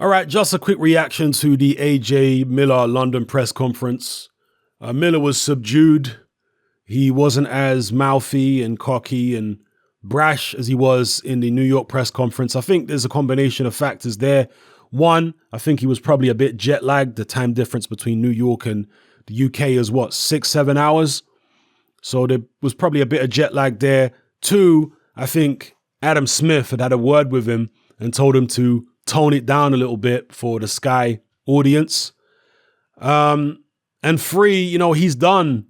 All right, just a quick reaction to the AJ Miller London press conference. Miller was subdued. He wasn't as mouthy and cocky and brash as he was in the New York press conference. I think there's a combination of factors there. One, I think he was probably a bit jet lagged. The time difference between New York and the UK is 6-7 hours. So there was probably a bit of jet lag there. Two, I think Adam Smith had a word with him and told him to tone it down a little bit for the Sky audience. And three, he's done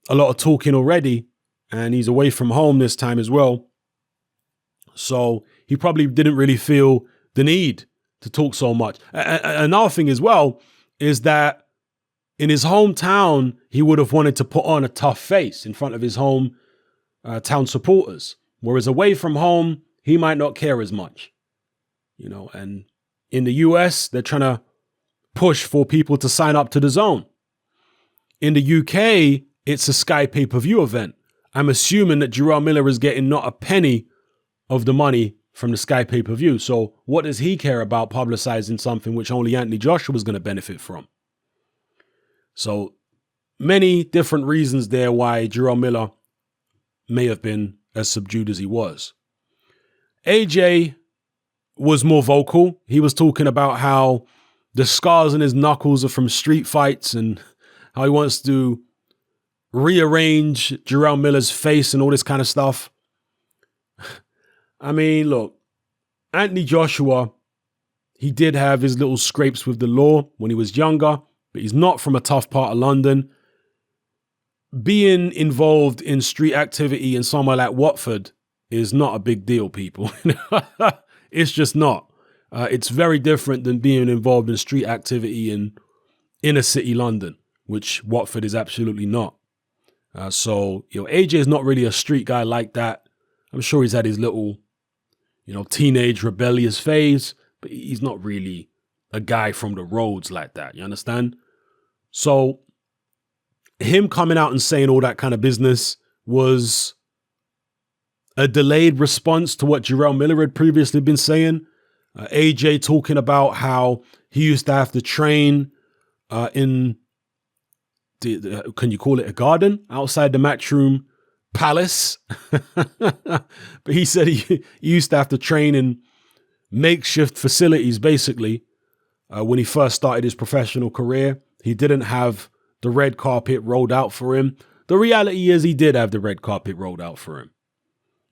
a lot of talking already and he's away from home this time as well. So he probably didn't really feel the need to talk so much. Another thing as well is that in his hometown, he would have wanted to put on a tough face in front of his home town supporters. Whereas away from home, he might not care as much. And in the US, they're trying to push for people to sign up to the Zone. In the UK, it's a Sky pay-per-view event. I'm assuming that Jarrell Miller is getting not a penny of the money from the Sky pay-per-view. So what does he care about publicizing something which only Anthony Joshua is going to benefit from? So many different reasons there why Jarrell Miller may have been as subdued as he was. AJ was more vocal. He was talking about how the scars on his knuckles are from street fights and how he wants to rearrange Jarrell Miller's face and all this kind of stuff. I mean, look, Anthony Joshua, he did have his little scrapes with the law when he was younger, but he's not from a tough part of London. Being involved in street activity in somewhere like Watford is not a big deal, people. It's just not. It's very different than being involved in street activity in inner city London, which Watford is absolutely not. So AJ is not really a street guy like that. I'm sure he's had his little, teenage rebellious phase, but he's not really a guy from the roads like that. You understand? So him coming out and saying all that kind of business was a delayed response to what Jarrell Miller had previously been saying. AJ talking about how he used to have to train in can you call it a garden outside the Matchroom Palace? But he said he used to have to train in makeshift facilities, basically. When he first started his professional career, he didn't have the red carpet rolled out for him. The reality is he did have the red carpet rolled out for him.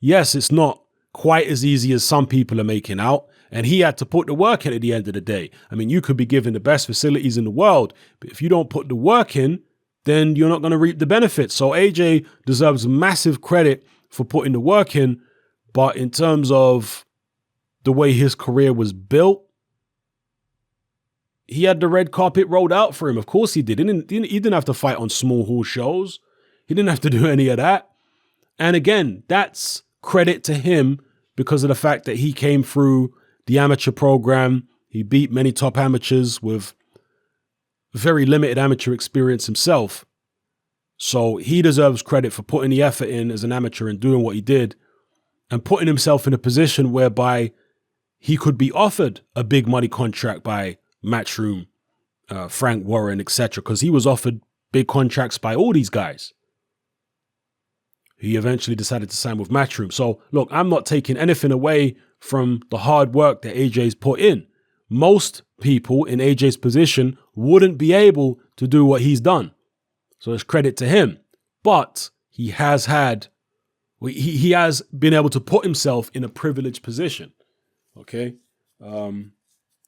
Yes, it's not quite as easy as some people are making out, and he had to put the work in at the end of the day. I mean, you could be given the best facilities in the world, but if you don't put the work in, then you're not going to reap the benefits. So AJ deserves massive credit for putting the work in, but in terms of the way his career was built, he had the red carpet rolled out for him. Of course he did. He didn't have to fight on small hall shows. He didn't have to do any of that. And again, that's credit to him because of the fact that he came through the amateur program. He beat many top amateurs with very limited amateur experience himself. So he deserves credit for putting the effort in as an amateur and doing what he did and putting himself in a position whereby he could be offered a big money contract by Matchroom, Frank Warren, etc. because he was offered big contracts by all these guys. He eventually decided to sign with Matchroom. So look, I'm not taking anything away from the hard work that AJ's put in. Most people in AJ's position wouldn't be able to do what he's done. So it's credit to him. But he has been able to put himself in a privileged position. Okay.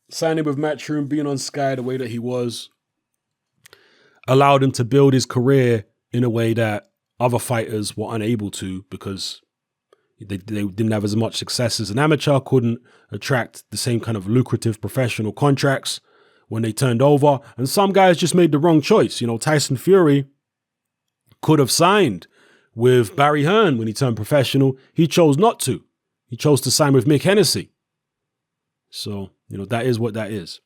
Signing with Matchroom, being on Sky the way that he was, allowed him to build his career in a way that other fighters were unable to because they didn't have as much success as an amateur, couldn't attract the same kind of lucrative professional contracts when they turned over. And some guys just made the wrong choice. Tyson Fury could have signed with Barry Hearn when he turned professional. He chose not to. He chose to sign with Mick Hennessy. So, that is what that is.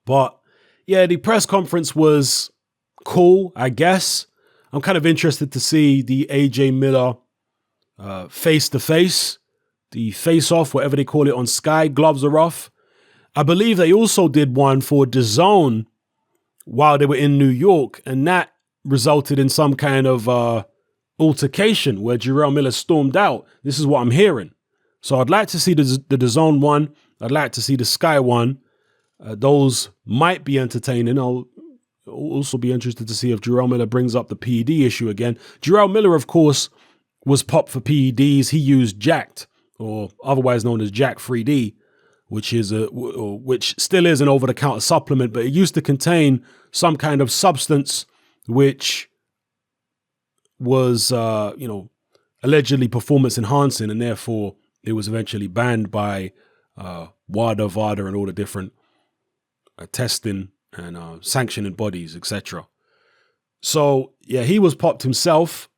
But yeah, the press conference was cool, I guess. I'm kind of interested to see the AJ Miller face-to-face, the face-off, whatever they call it on Sky. Gloves are off. I believe they also did one for DAZN while they were in New York, and that resulted in some kind of altercation where Jarrell Miller stormed out. This is what I'm hearing. So I'd like to see the DAZN one. I'd like to see the Sky one. Those might be entertaining. I'll also be interested to see if Jarrell Miller brings up the PED issue again. Jarrell Miller, of course, was popped for PEDs. He used Jacked, or otherwise known as Jack 3D, which still is an over-the-counter supplement, but it used to contain some kind of substance which was, allegedly performance enhancing, and therefore it was eventually banned by WADA, VADA, and all the different testing and sanctioning bodies, etc. So yeah, he was popped himself.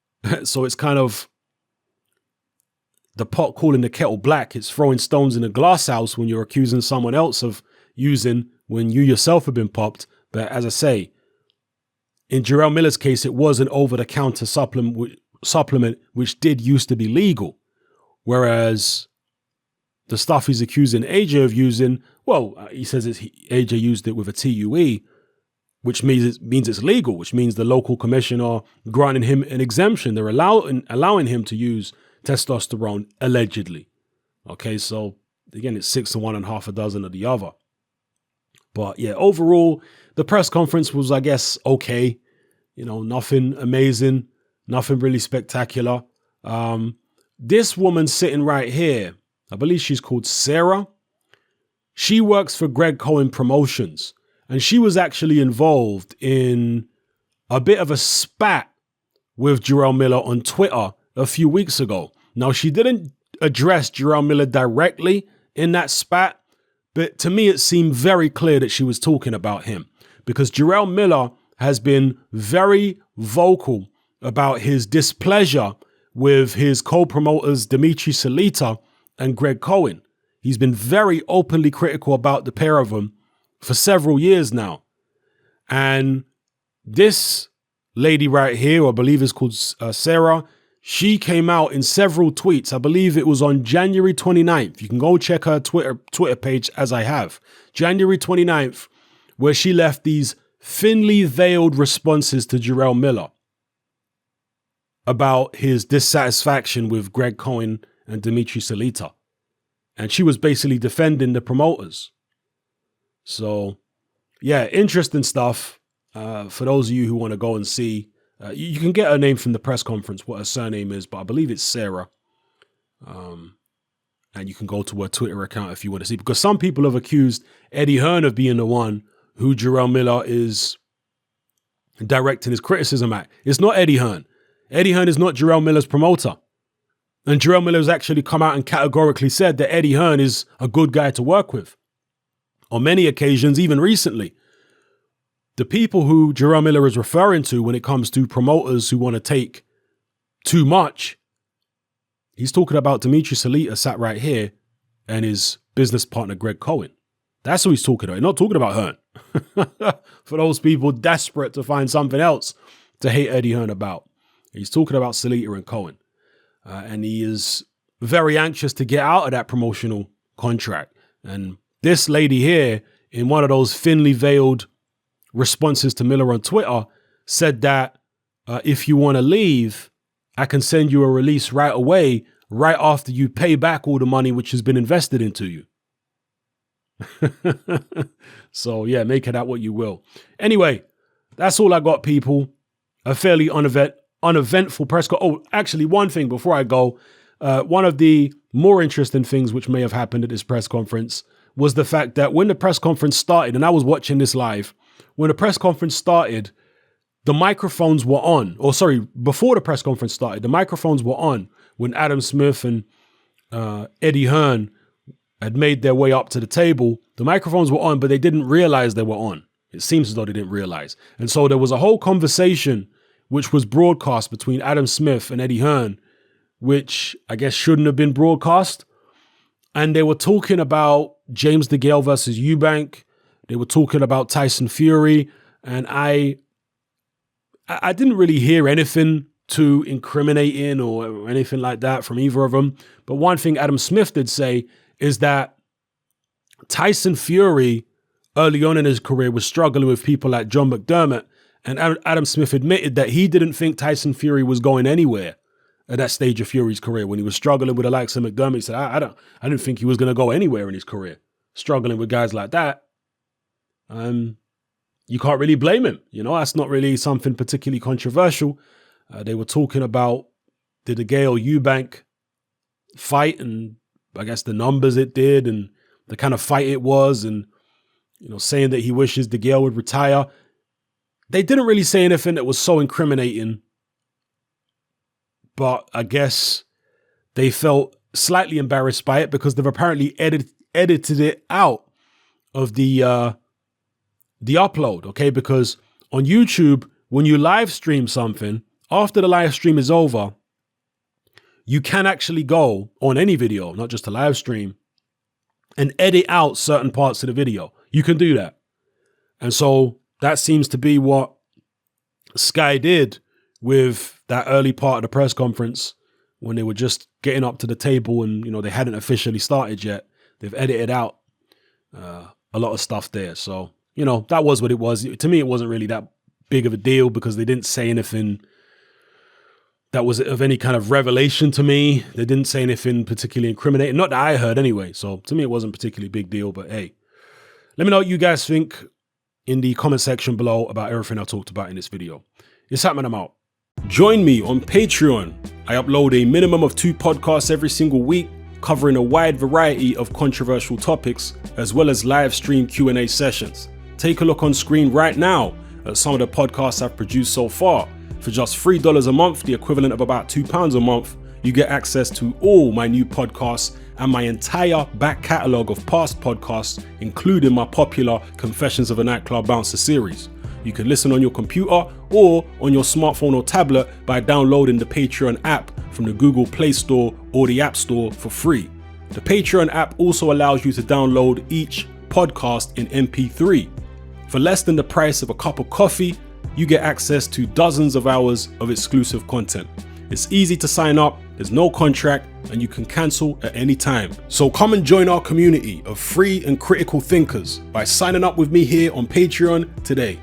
So it's kind of the pot calling the kettle black. It's throwing stones in a glass house when you're accusing someone else of using when you yourself have been popped. But as I say, in Jarrell Miller's case, it was an over-the-counter supplement which did used to be legal. Whereas the stuff he's accusing AJ of using, he says AJ used it with a TUE, which means it's legal, which means the local commission are granting him an exemption. They're allowing him to use testosterone, allegedly. Okay, so again, it's 6 to 1 and half a dozen of the other. But yeah, overall, the press conference was, I guess, okay. Nothing amazing, nothing really spectacular. This woman sitting right here, I believe she's called Sarah. She works for Greg Cohen Promotions, and she was actually involved in a bit of a spat with Jarrell Miller on Twitter a few weeks ago. Now, she didn't address Jarrell Miller directly in that spat, but to me, it seemed very clear that she was talking about him, because Jarrell Miller has been very vocal about his displeasure with his co-promoters Dimitri Salita and Greg Cohen. He's been very openly critical about the pair of them for several years now. And this lady right here, I believe is called Sarah, she came out in several tweets. I believe it was on January 29th. You can go check her Twitter page, as I have. January 29th, where she left these thinly veiled responses to Jarrell Miller about his dissatisfaction with Greg Cohen and Dimitri Salita. And she was basically defending the promoters. So, yeah, interesting stuff. For those of you who want to go and see, you can get her name from the press conference, what her surname is, but I believe it's Sarah. And you can go to her Twitter account if you want to see, because some people have accused Eddie Hearn of being the one who Jarrell Miller is directing his criticism at. It's not Eddie Hearn. Eddie Hearn is not Jarrell Miller's promoter. And Jarrell Miller has actually come out and categorically said that Eddie Hearn is a good guy to work with. On many occasions, even recently, the people who Jarrell Miller is referring to when it comes to promoters who want to take too much, he's talking about Dimitri Salita sat right here and his business partner, Greg Cohen. That's who he's talking about. He's not talking about Hearn. For those people desperate to find something else to hate Eddie Hearn about. He's talking about Salita and Cohen. And he is very anxious to get out of that promotional contract. And this lady here, in one of those thinly veiled responses to Miller on Twitter, said that if you want to leave, I can send you a release right away, right after you pay back all the money which has been invested into you. So yeah, make of that what you will. Anyway, that's all I got, people. A fairly uneventful press conference. Oh, actually, one thing before I go, one of the more interesting things which may have happened at this press conference was the fact that when the press conference started, and I was watching this live, when the press conference started, the microphones were on. Or sorry, before the press conference started, the microphones were on when Adam Smith and Eddie Hearn had made their way up to the table. The microphones were on, but they didn't realize they were on. It seems as though they didn't realize. And so there was a whole conversation which was broadcast between Adam Smith and Eddie Hearn, which I guess shouldn't have been broadcast. And they were talking about James DeGale versus Eubank. They were talking about Tyson Fury. And I didn't really hear anything too incriminating or anything like that from either of them. But one thing Adam Smith did say is that Tyson Fury, early on in his career, was struggling with people like John McDermott, and Adam Smith admitted that he didn't think Tyson Fury was going anywhere at that stage of Fury's career. When he was struggling with the likes of McDermott, he said, I didn't think he was going to go anywhere in his career. Struggling with guys like that, you can't really blame him. That's not really something particularly controversial. They were talking about the DeGale Eubank fight, and I guess the numbers it did and the kind of fight it was, and saying that he wishes DeGale would retire. They didn't really say anything that was so incriminating, but I guess they felt slightly embarrassed by it because they've apparently edited it out of the upload, okay? Because on YouTube, when you live stream something, after the live stream is over, you can actually go on any video, not just a live stream, and edit out certain parts of the video. You can do that. And so that seems to be what Sky did with that early part of the press conference when they were just getting up to the table and, they hadn't officially started yet. They've edited out a lot of stuff there. So, that was what it was. To me, it wasn't really that big of a deal because they didn't say anything that was of any kind of revelation to me. They didn't say anything particularly incriminating. Not that I heard anyway. So to me, it wasn't a particularly big deal. But hey, let me know what you guys think in the comment section below about everything I talked about in this video. It's happening, I'm out. Join me on Patreon. I upload a minimum of 2 podcasts every single week, covering a wide variety of controversial topics, as well as live stream Q&A sessions. Take a look on screen right now at some of the podcasts I've produced so far. For just $3 a month, the equivalent of about £2 a month, you get access to all my new podcasts and my entire back catalogue of past podcasts, including my popular Confessions of a Nightclub Bouncer series. You can listen on your computer or on your smartphone or tablet by downloading the Patreon app from the Google Play Store or the App Store for free. The Patreon app also allows you to download each podcast in MP3. For less than the price of a cup of coffee, you get access to dozens of hours of exclusive content. It's easy to sign up, there's no contract, and you can cancel at any time. So come and join our community of free and critical thinkers by signing up with me here on Patreon today.